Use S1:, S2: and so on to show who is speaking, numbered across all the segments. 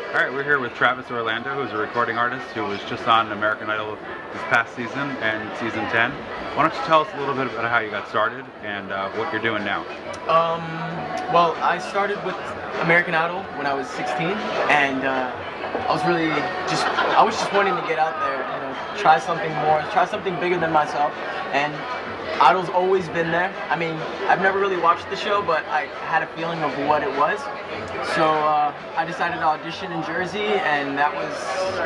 S1: All right, we're here with Travis Orlando, who's a recording artist who was just on American Idol this past season and season 10. Why don't you tell us a little bit about how you got started and what you're doing now?
S2: Well, I started with American Idol when I was 16, and I was just wanting to get out there, try something more, try something bigger than myself, and Idol's always been there. I mean, I've never really watched the show, but I had a feeling of what it was. So I decided to audition in Jersey, and that was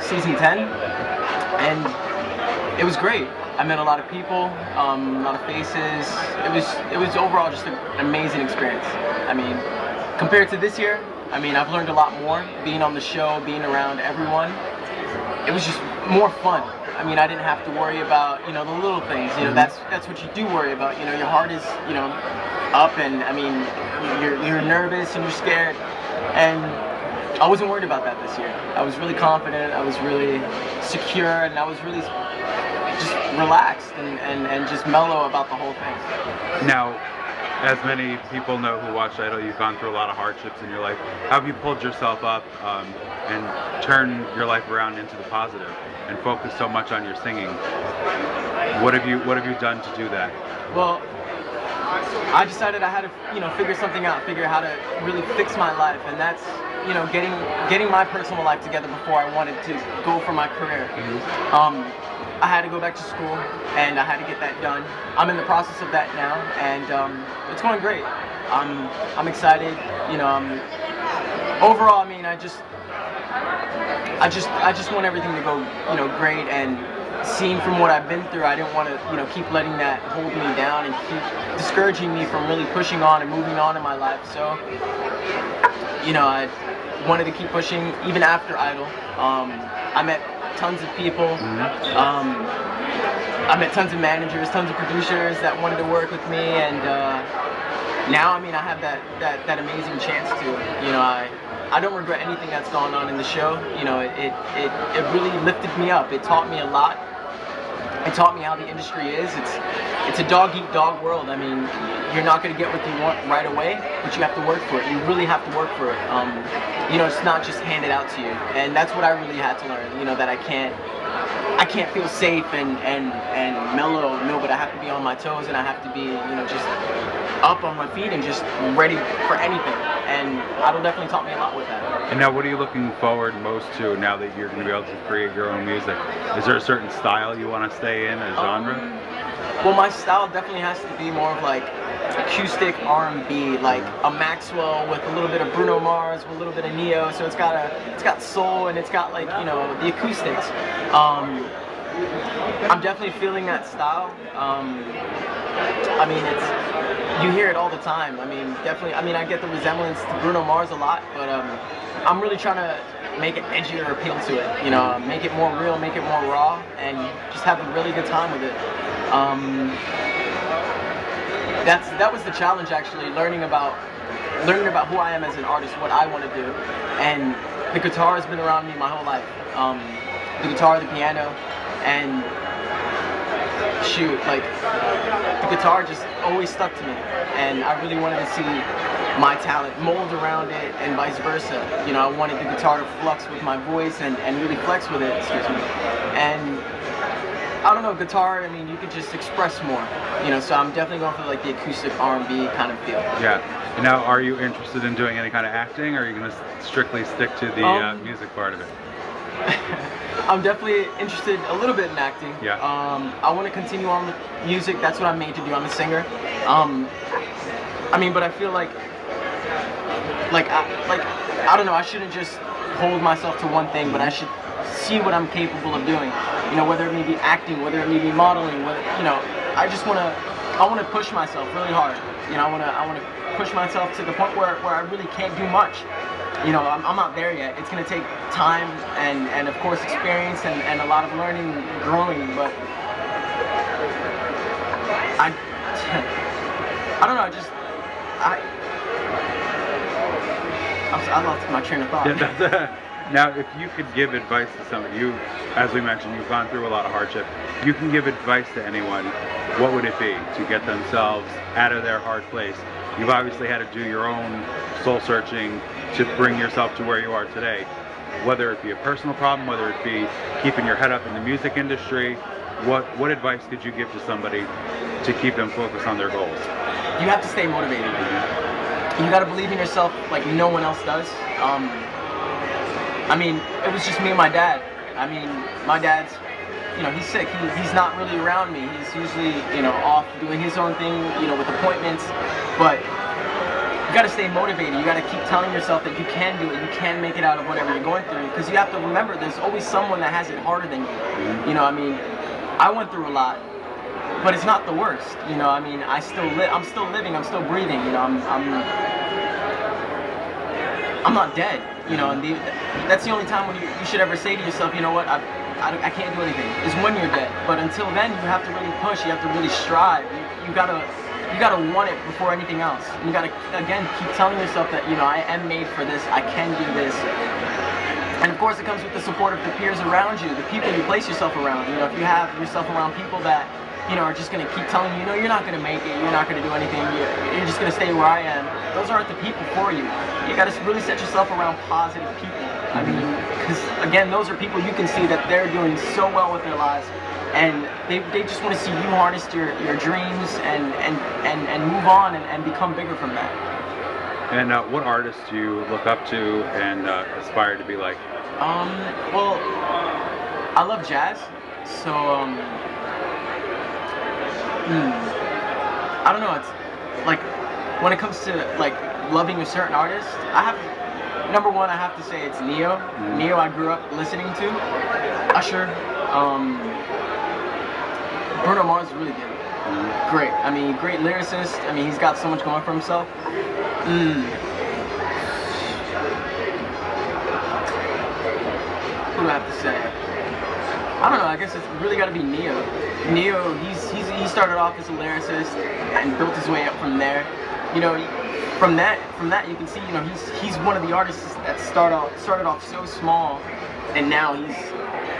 S2: season 10, and it was great. I met a lot of people, a lot of faces. It was overall just an amazing experience. I mean, compared to this year, I mean, I've learned a lot more being on the show, being around everyone. It was just more fun. I mean, I didn't have to worry about, the little things. That's what you do worry about. Your heart is, up, and I mean, you're nervous and you're scared. And I wasn't worried about that this year. I was really confident. I was really secure, and I was really just relaxed and just mellow about the whole thing.
S1: Now, as many people know who watch Idol, you've gone through a lot of hardships in your life. How have you pulled yourself up and turned your life around into the positive and focused so much on your singing? What have you done to do that?
S2: Well, I decided I had to, figure something out, figure how to really fix my life, and that's, getting my personal life together before I wanted to go for my career. I had to go back to school, and I had to get that done. I'm in the process of that now, and it's going great. I'm excited. Overall, I mean, I just want everything to go, great. And seeing from what I've been through, I didn't want to, keep letting that hold me down and keep discouraging me from really pushing on and moving on in my life. So, I wanted to keep pushing even after Idol. I met tons of people. I met tons of managers, tons of producers that wanted to work with me, and now, I mean, I have that amazing chance to, I don't regret anything that's gone on in the show. It really lifted me up. It taught me a lot. It taught me how the industry is. It's a dog-eat-dog world. I mean, you're not going to get what you want right away, but you have to work for it. You really have to work for it. It's not just handed out to you. And that's what I really had to learn, that I can't feel safe and mellow, but I have to be on my toes, and I have to be, just up on my feet and just ready for anything. And Idol definitely taught me a lot with that.
S1: And now, what are you looking forward most to now that you're going to be able to create your own music? Is there a certain style you want to stay in, a genre?
S2: Well, my style definitely has to be more of like acoustic R&B, like a Maxwell with a little bit of Bruno Mars, with a little bit of Neo. So it's got soul, and it's got, like, the acoustics. I'm definitely feeling that style. I mean, you hear it all the time. I mean, definitely. I mean, I get the resemblance to Bruno Mars a lot, but I'm really trying to make an edgier appeal to it. Make it more real, make it more raw, and just have a really good time with it. That was the challenge, actually, learning about who I am as an artist, what I want to do, and the guitar has been around me my whole life. The guitar, the piano, and shoot, like, the guitar just always stuck to me, and I really wanted to see my talent mold around it, and vice versa. I wanted the guitar to flux with my voice and really flex with it, and I don't know, guitar, I mean, you could just express more, so I'm definitely going for, like, the acoustic R&B kind of feel.
S1: Yeah. And now, are you interested in doing any kind of acting, or are you going to strictly stick to the music part of it?
S2: I'm definitely interested a little bit in acting.
S1: Yeah.
S2: I want to continue on with music. That's what I'm made to do. I'm a singer. I mean, but I feel like I don't know. I shouldn't just hold myself to one thing, but I should see what I'm capable of doing. Whether it may be acting, whether it may be modeling, I want to push myself really hard. I want to push myself to the point where I really can't do much. I'm not there yet. It's going to take time and of course experience and a lot of learning and growing, but I don't know, I lost my train of thought.
S1: Yeah, now, if you could give advice to somebody, as we mentioned, you've gone through a lot of hardship. You can give advice to anyone, what would it be to get themselves out of their hard place? You've obviously had to do your own soul searching to bring yourself to where you are today. whether it be a personal problem, whether it be keeping your head up in the music industry. What advice could you give to somebody to keep them focused on their goals?
S2: You have to stay motivated. You got to believe in yourself like no one else does. I mean, it was just me and my dad. I mean, my dad's, he's sick. He's not really around me. He's usually, off doing his own thing, with appointments. But you got to stay motivated. You got to keep telling yourself that you can do it. You can make it out of whatever you're going through. Because you have to remember, there's always someone that has it harder than you. I mean, I went through a lot, but it's not the worst. I mean, I'm still living. I'm still breathing. I'm not dead. And that's the only time when you should ever say to yourself, you know what, I can't do anything, is when you're dead. But until then, you have to really push. You have to really strive. You gotta want it before anything else. And you gotta, again, keep telling yourself that, I am made for this. I can do this. And of course, it comes with the support of the peers around you, the people you place yourself around. If you have yourself around people that, are just going to keep telling you, you're not going to make it, you're not going to do anything, you're just going to stay where I am. Those aren't the people for you. You got to really set yourself around positive people. I mean, because again, those are people you can see that they're doing so well with their lives, and they just want to see you harness your dreams and move on and become bigger from that.
S1: And what artists do you look up to and aspire to be like?
S2: Well, I love jazz, so I don't know. It's like when it comes to like loving a certain artist, number one, I have to say it's Neo. Neo, I grew up listening to. Usher, Bruno Mars is really good. Great. I mean, great lyricist. I mean, he's got so much going for himself. Who do I have to say? I don't know. I guess it's really got to be Neo. Neo, he started off as a lyricist and built his way up from there. From that you can see, he's one of the artists that started off so small, and now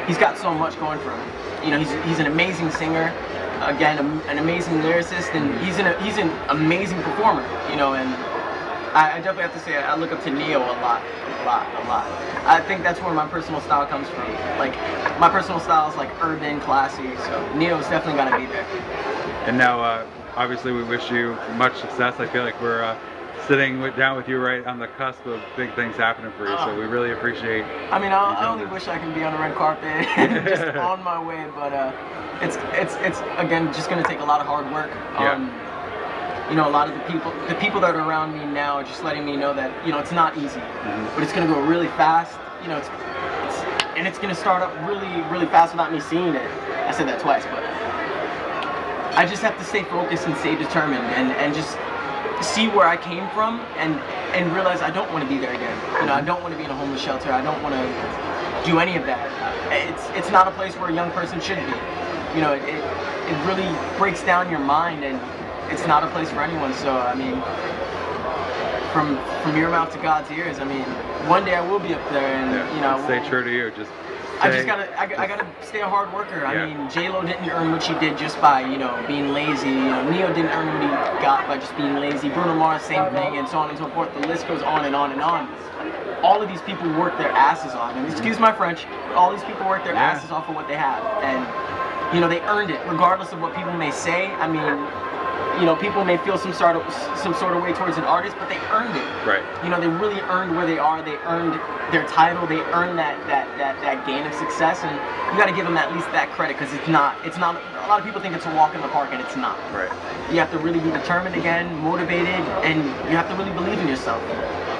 S2: he's got so much going for him. He's an amazing singer, again, an amazing lyricist, and he's an amazing performer. And I definitely have to say I look up to Neo a lot. I think that's where my personal style comes from. Like, my personal style is like urban, classy, so Neo's definitely got to be there.
S1: And now, obviously, we wish you much success. I feel like we're sitting down with you right on the cusp of big things happening for you, so we really appreciate.
S2: I mean, I only wish I could be on the red carpet and just on my way, but it's again just gonna take a lot of hard work. A lot of the people that are around me now are just letting me know that it's not easy, but it's gonna go really fast. It's gonna start up really, really fast without me seeing it. I said that twice, but I just have to stay focused and stay determined and just see where I came from and realize I don't want to be there again. I don't want to be in a homeless shelter. I don't want to do any of that. It's not a place where a young person should be. It really breaks down your mind, and it's not a place for anyone. So I mean, from your mouth to God's ears, I mean, one day I will be up there, and
S1: stay true to you.
S2: I gotta stay a hard worker. I mean, J-Lo didn't earn what she did just by, being lazy. Neo didn't earn what he got by just being lazy. Bruno Mars, same thing, and so on and so forth. The list goes on and on and on. All of these people work their asses off. And excuse my French, all these people work their asses off for what they have. And, they earned it, regardless of what people may say. I mean, people may feel some sort of way towards an artist, but they earned it.
S1: Right.
S2: They really earned where they are. They earned their title. They earned that gain of success, and you got to give them at least that credit, because it's not. A lot of people think it's a walk in the park, and it's not.
S1: Right.
S2: You have to really be determined again, motivated, and you have to really believe in yourself.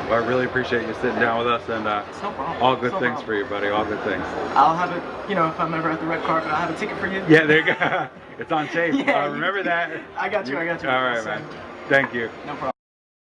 S1: Well, I really appreciate you sitting down with us, and
S2: it's no problem.
S1: all good things for you, buddy. All good things.
S2: I'll have it. If I'm ever at the red carpet, I'll have a ticket for you.
S1: Yeah, there you go. It's on tape. Remember that.
S2: I got you.
S1: All right, man. Thank you.
S2: No problem.